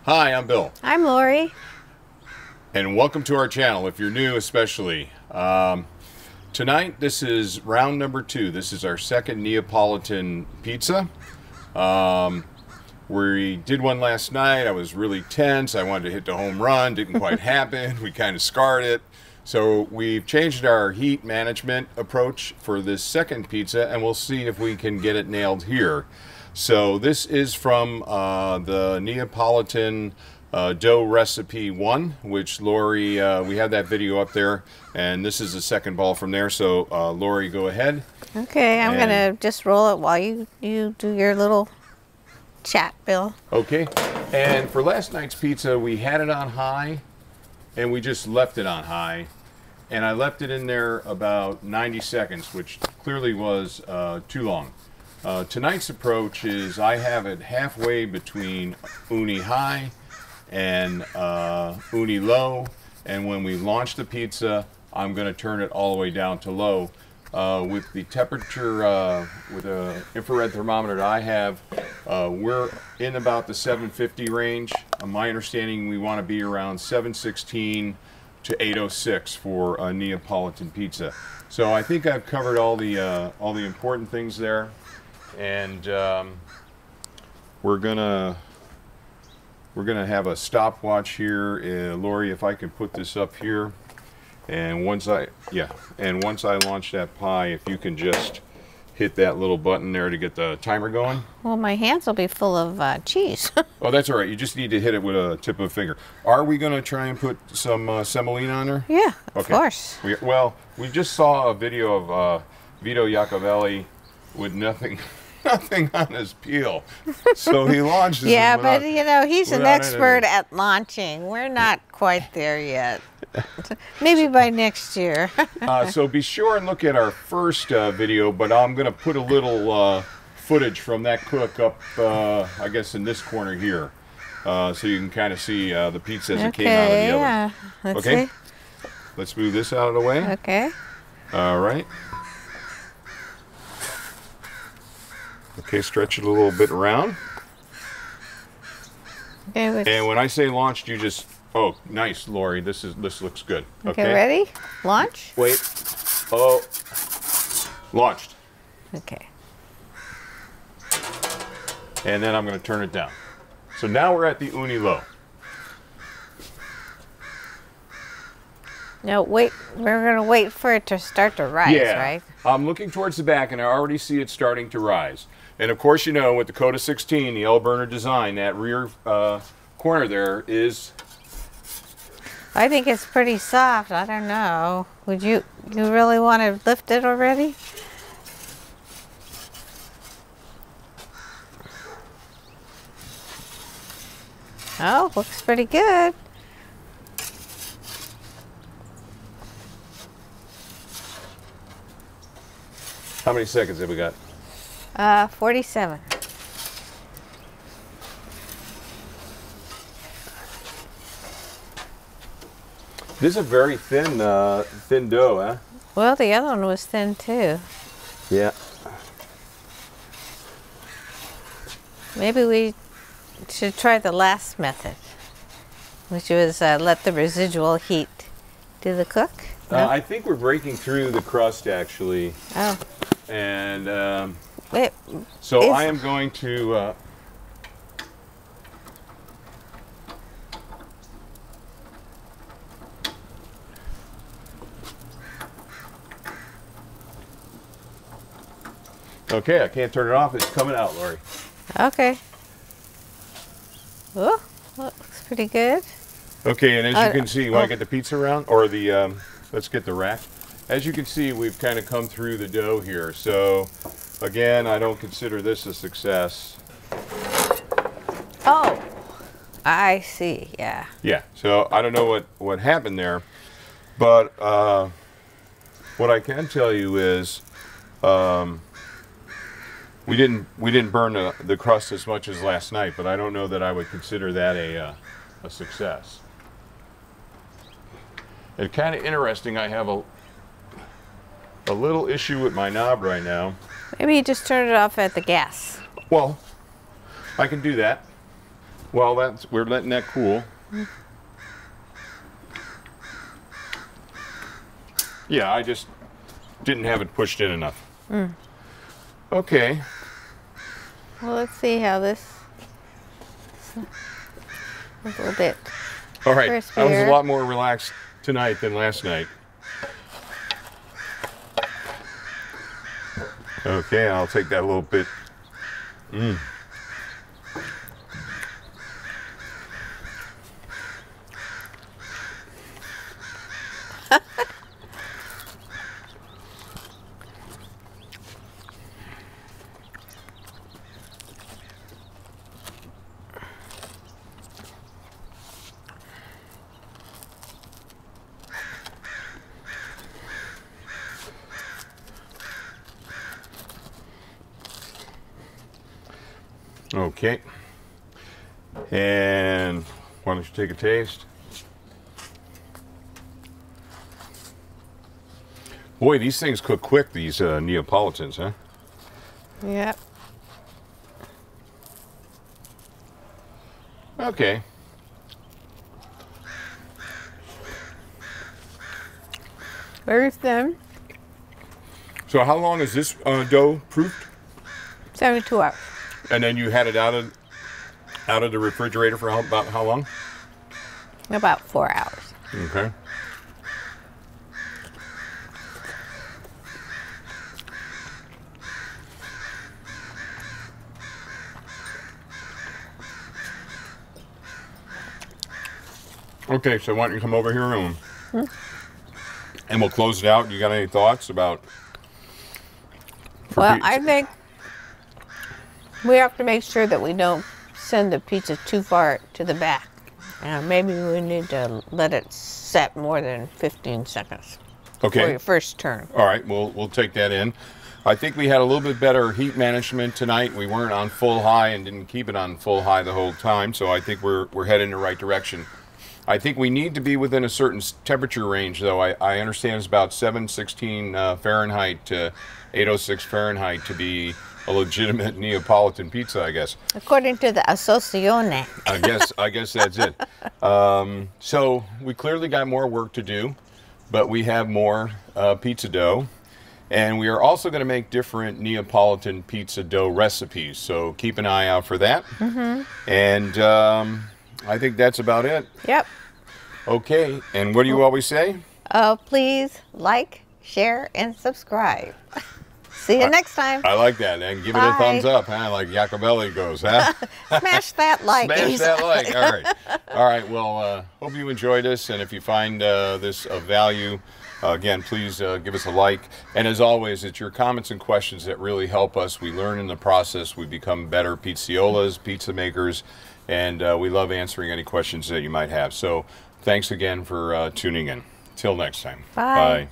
Hi, I'm Bill. I'm Lori. And welcome to our channel, if you're new especially. Tonight, this is round number 2. This is our second Neapolitan pizza. We did one last night. I was really tense. I wanted to hit the home run. Didn't quite happen. We kind of scarred it. So we've changed our heat management approach for this second pizza, and we'll see if we can get it nailed here. So this is from the Neapolitan dough recipe 1, which Lori, we have that video up there, and this is the second ball from there. So Lori, go ahead. Okay, I'm gonna just roll it while you do your little chat, Bill. Okay, and for last night's pizza, we had it on high, and we just left it on high, and I left it in there about 90 seconds, which clearly was too long. Tonight's approach is I have it halfway between Ooni high and Ooni low, and when we launch the pizza, I'm going to turn it all the way down to low. With the temperature, with the infrared thermometer that I have, we're in about the 750 range. My understanding, we want to be around 716 to 806 for a Neapolitan pizza. So I think I've covered all the important things there, and we're gonna have a stopwatch here. Lori, if I can put this up here. And once I launch that pie, if you can just hit that little button there to get the timer going. Well, my hands will be full of cheese. Oh, that's all right. You just need to hit it with a tip of a finger. Are we going to try and put some semolina on there? Yeah, of course. We just saw a video of Vito Iacovelli with nothing on his peel. So he launched this. Yeah, but you know, he's an expert at launching. We're not quite there yet. Maybe by next year. So be sure and look at our first video, but I'm going to put a little footage from that cook up, I guess, in this corner here. So you can kind of see the pizza as it came out of the oven. Yeah. Let's see. Let's move this out of the way. Okay. All right. Okay, stretch it a little bit around. Okay, and when I say launched, you just... Oh, nice, Lori. This looks good. Okay, ready? Launch? Wait. Oh. Launched. Okay. And then I'm going to turn it down. So now we're at the Ooni low. No, wait. We're going to wait for it to start to rise, right? I'm looking towards the back, and I already see it starting to rise. And of course, you know, with the Koda 16, the L-burner design, that rear corner there is... I think it's pretty soft. I don't know. Would you really want to lift it already? Oh, looks pretty good. How many seconds have we got? 47. This is a very thin dough, huh? Well, the other one was thin too. Yeah. Maybe we should try the last method, which was let the residual heat do the cook. No? I think we're breaking through the crust, actually. Oh. And Wait, so I am going to... Okay, I can't turn it off. It's coming out, Lori. Okay. Oh, looks pretty good. Okay, and as you can see, you want to get the pizza around? Or the, let's get the rack. As you can see, we've kind of come through the dough here. So, again, I don't consider this a success. Oh, I see, yeah. Yeah, so I don't know what happened there. But what I can tell you is... We didn't burn the crust as much as last night, but I don't know that I would consider that a success. It's kind of interesting. I have a little issue with my knob right now. Maybe you just turn it off at the gas. Well, I can do that. Well, we're letting that cool. Yeah, I just didn't have it pushed in enough. Okay. Well, let's see how this is a little bit. All right. Crispier. I was a lot more relaxed tonight than last night. Okay, I'll take that a little bit. Okay. And why don't you take a taste? Boy, these things cook quick, these Neapolitans, huh? Yep. Okay. Very thin. So how long is this dough proofed? 72 hours. And then you had it out of the refrigerator for about how long? About 4 hours. Okay. Okay, so why don't you come over here and we'll close it out. You got any thoughts about? Well, I think we have to make sure that we don't send the pizza too far to the back. Maybe we need to let it set more than 15 seconds for your first turn. All right, we'll take that in. I think we had a little bit better heat management tonight. We weren't on full high and didn't keep it on full high the whole time, so I think we're heading in the right direction. I think we need to be within a certain temperature range, though. I understand it's about 716 Fahrenheit to 806 Fahrenheit to be a legitimate Neapolitan pizza, I guess. According to the Associone. I guess that's it. So we clearly got more work to do, but we have more pizza dough. And we are also going to make different Neapolitan pizza dough recipes. So keep an eye out for that. And I think that's about it. Yep. Okay. And what do you always say? Please like, share, and subscribe. See you next time. I like that. And give it a thumbs up, huh? Like Jacobelli goes, huh? Smash that like. Smash that like. All right. All right. Well, hope you enjoyed this. And if you find this of value, again, please give us a like. And as always, it's your comments and questions that really help us. We learn in the process. We become better pizziolas, pizza makers, and we love answering any questions that you might have. So thanks again for tuning in. Till next time. Bye. Bye.